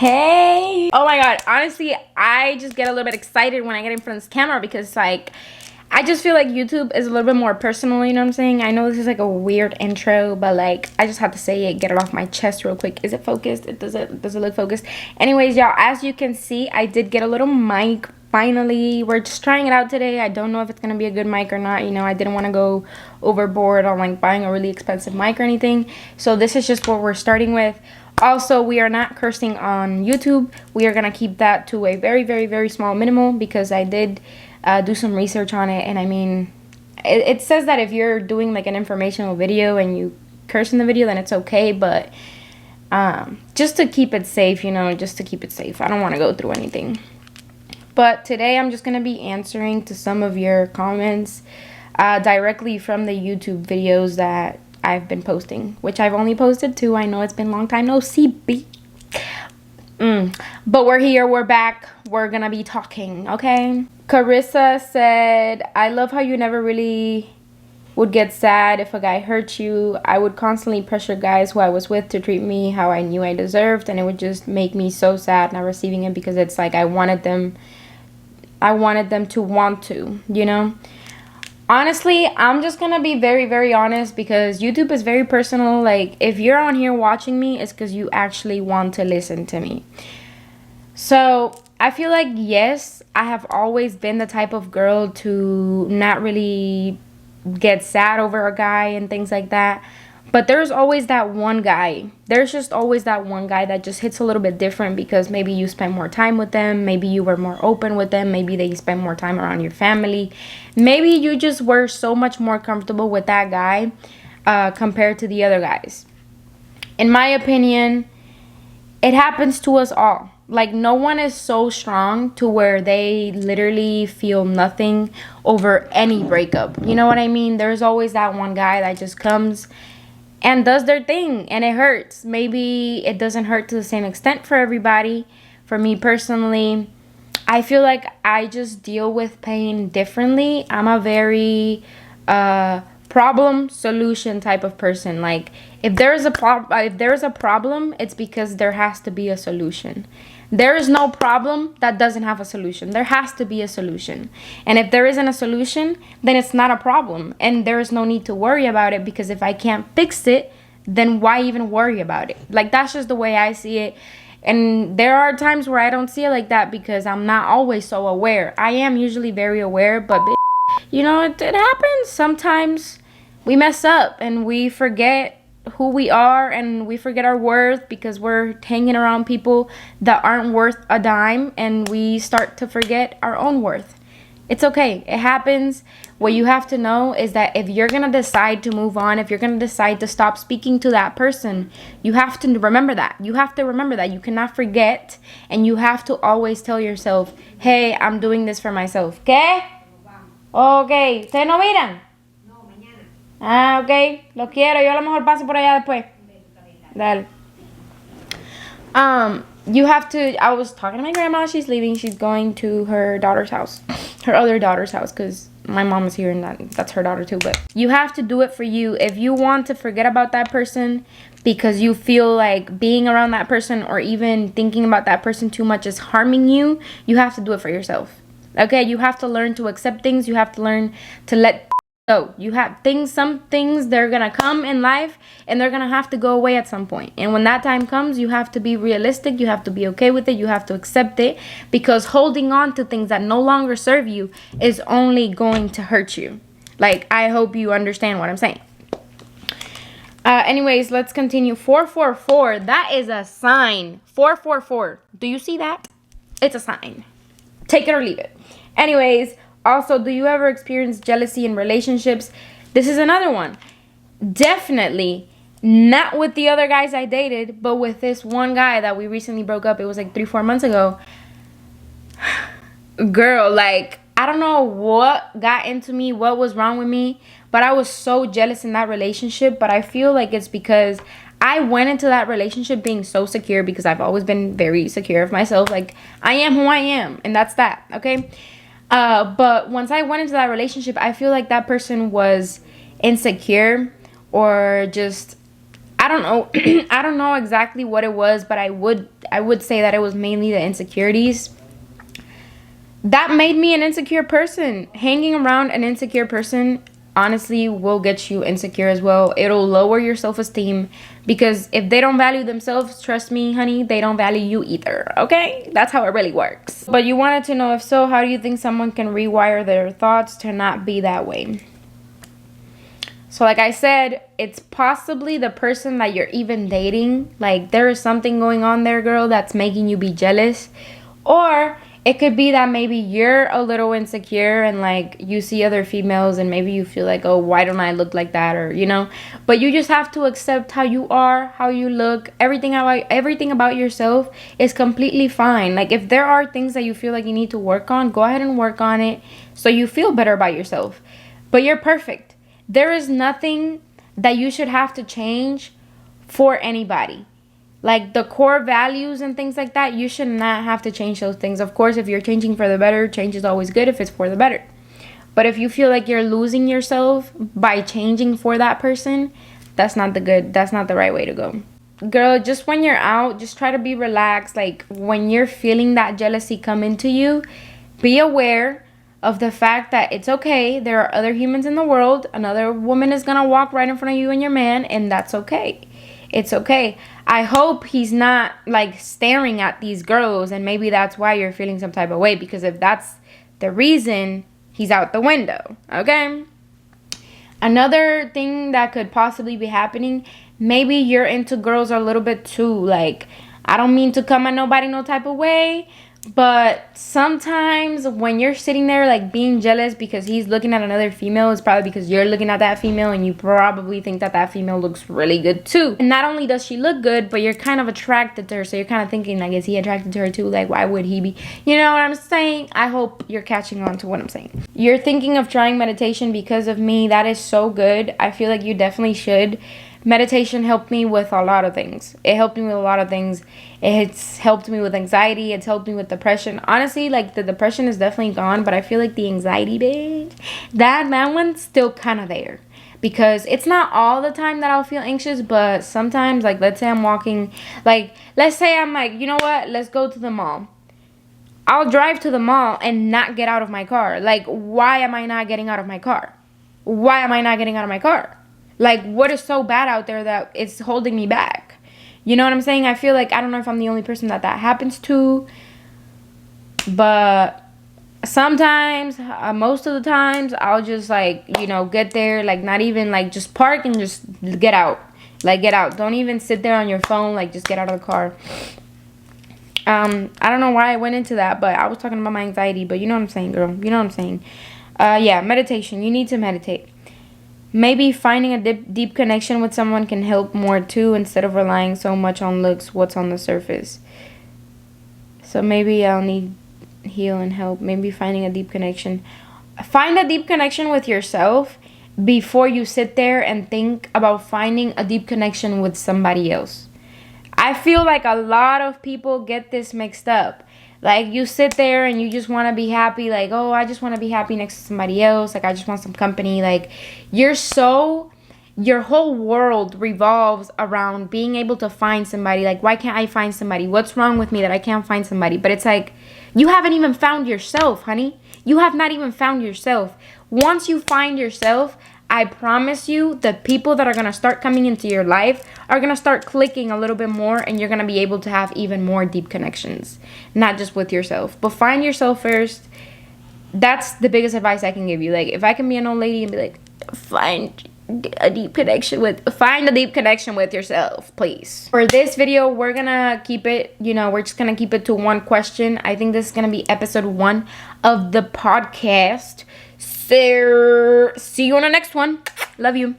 Hey. Oh my god, honestly, I just get a little bit excited when I get in front of this camera because like I just feel like YouTube is a little bit more personal, you know what I'm saying? I know this is like a weird intro, but like I just have to say it, get it off my chest real quick. Is it focused? Does it look focused? Anyways, y'all, as you can see, I did get a little mic finally. We're just trying it out today. I don't know if it's gonna be a good mic or not. You know, I didn't want to go overboard on like buying a really expensive mic or anything. So this is just what we're starting with. Also, we are not cursing on YouTube. We are gonna keep that to a very, very, very small minimal because I did do some research on it, and I mean, it says that if you're doing like an informational video and you curse in the video, then it's okay, but just to keep it safe, you know, just to keep it safe. I don't want to go through anything. But today I'm just gonna be answering to some of your comments directly from the YouTube videos that I've been posting, which I've only posted 2. I know it's been a long time no see, but we're here, we're back, we're gonna be talking, okay? Carissa said, I love how you never really would get sad if a guy hurt you. I would constantly pressure guys who I was with to treat me how I knew I deserved, and it would just make me so sad not receiving it because it's like I wanted them to want to, you know? Honestly, I'm just gonna be very, very honest because YouTube is very personal. Like, if you're on here watching me, it's because you actually want to listen to me. So, I feel like, yes, I have always been the type of girl to not really get sad over a guy and things like that. But there's always that one guy. There's just always that one guy that just hits a little bit different because maybe you spend more time with them. Maybe you were more open with them. Maybe they spend more time around your family. Maybe you just were so much more comfortable with that guy compared to the other guys. In my opinion, it happens to us all. Like, no one is so strong to where they literally feel nothing over any breakup. You know what I mean? There's always that one guy that just comes and does their thing, and it hurts. Maybe it doesn't hurt to the same extent for everybody. For me personally, I feel like I just deal with pain differently. I'm a very problem solution type of person. Like, if there's a problem, it's because there has to be a solution. There is no problem that doesn't have a solution. There has to be a solution. And if there isn't a solution, then it's not a problem. And there is no need to worry about it because if I can't fix it, then why even worry about it? Like, that's just the way I see it. And there are times where I don't see it like that because I'm not always so aware. I am usually very aware, but you know, it happens. Sometimes we mess up and we forget who we are and we forget our worth because we're hanging around people that aren't worth a dime, and we start to forget our own worth. It's okay. It happens. What you have to know is that if you're going to decide to move on, if you're going to decide to stop speaking to that person, you have to remember that. You have to remember that. You cannot forget, and you have to always tell yourself, hey, I'm doing this for myself. ¿Qué? Ok. ¿Ustedes no miran? Ah, ok, lo quiero. Yo a lo mejor paso por allá después. Dale. You have to, I was talking to my grandma. She's leaving. She's going to her daughter's house. Her other daughter's house, because my mom is here and that's her daughter too. But you have to do it for you. If you want to forget about that person because you feel like being around that person or even thinking about that person too much is harming you, you have to do it for yourself. Okay, you have to learn to accept things. You have to learn to let go. You have some things, they're gonna come in life and they're gonna have to go away at some point. And when that time comes, you have to be realistic. You have to be okay with it. You have to accept it, because holding on to things that no longer serve you is only going to hurt you. Like, I hope you understand what I'm saying. Anyways, let's continue. 444, that is a sign. 444, do you see that? It's a sign. Take it or leave it. Anyways, also, do you ever experience jealousy in relationships? This is another one. Definitely not with the other guys I dated, but with this one guy that we recently broke up. It was like 3-4 months ago. Girl, like, I don't know what got into me, what was wrong with me, but I was so jealous in that relationship. But I feel like it's because I went into that relationship being so secure, because I've always been very secure of myself. Like, I am who I am, and that's that, okay? But once I went into that relationship, I feel like that person was insecure, or just, I don't know. I don't know exactly what it was, but I would say that it was mainly the insecurities that made me an insecure person. Hanging around an insecure person honestly will get you insecure as well. It'll lower your self-esteem, because if they don't value themselves, trust me, honey, they don't value you either. Okay, that's how it really works. But you wanted to know, if so, how do you think someone can rewire their thoughts to not be that way? So like I said, it's possibly the person that you're even dating. Like, there is something going on there, girl, that's making you be jealous. Or it could be that maybe you're a little insecure and like you see other females and maybe you feel like, oh, why don't I look like that? Or, you know, but you just have to accept how you are, how you look, everything about yourself is completely fine. Like, if there are things that you feel like you need to work on, go ahead and work on it so you feel better about yourself. But you're perfect. There is nothing that you should have to change for anybody. Like, the core values and things like that, you should not have to change those things. Of course, if you're changing for the better, change is always good if it's for the better. But if you feel like you're losing yourself by changing for that person, that's not the right way to go. Girl, just when you're out, just try to be relaxed. Like, when you're feeling that jealousy come into you, be aware of the fact that it's okay. There are other humans in the world. Another woman is gonna walk right in front of you and your man, and that's okay. It's okay. I hope he's not like staring at these girls, and maybe that's why you're feeling some type of way, because if that's the reason, he's out the window. Okay? Another thing that could possibly be happening, maybe you're into girls a little bit too. Like, I don't mean to come at nobody no type of way, but sometimes when you're sitting there like being jealous because he's looking at another female, it's probably because you're looking at that female and you probably think that that female looks really good too. And not only does she look good, but you're kind of attracted to her. So you're kind of thinking, like, is he attracted to her too? Like, why would he be? You know what I'm saying? I hope you're catching on to what I'm saying. You're thinking of trying meditation because of me. That is so good. I feel like you definitely should. Meditation helped me with a lot of things. It helped me with a lot of things. It's helped me with anxiety. It's helped me with depression. Honestly, like, the depression is definitely gone, but I feel like the anxiety, bitch, that one's still kind of there. Because it's not all the time that I'll feel anxious, but sometimes, like, let's say I'm walking, like, let's say I'm like, you know what, let's go to the mall. I'll drive to the mall and not get out of my car. Like, why am I not getting out of my car? Why am I not getting out of my car? Like, what is so bad out there that it's holding me back? You know what I'm saying? I feel like, I don't know if I'm the only person that happens to. But sometimes, most of the times, I'll just, like, you know, get there. Like, not even, like, just park and just get out. Like, get out. Don't even sit there on your phone. Like, just get out of the car. I don't know why I went into that, but I was talking about my anxiety. But you know what I'm saying, girl. You know what I'm saying. Yeah, meditation. You need to meditate. Maybe finding a deep connection with someone can help more too, instead of relying so much on looks, what's on the surface. So maybe I'll need heal and help. Maybe finding a deep connection. Find a deep connection with yourself before you sit there and think about finding a deep connection with somebody else. I feel like a lot of people get this mixed up. Like, you sit there and you just want to be happy. Like, oh, I just want to be happy next to somebody else. Like, I just want some company. Like, your whole world revolves around being able to find somebody. Like, why can't I find somebody? What's wrong with me that I can't find somebody? But it's like, you haven't even found yourself, honey. You have not even found yourself. Once you find yourself, I promise you, the people that are going to start coming into your life are going to start clicking a little bit more, and you're going to be able to have even more deep connections. Not just with yourself, but find yourself first. That's the biggest advice I can give you. Like, if I can be an old lady and be like, find a deep connection with yourself, please. For this video, we're going to keep it, we're just going to keep it to one question. I think this is going to be episode 1 of the podcast. So, see you on the next one. Love you.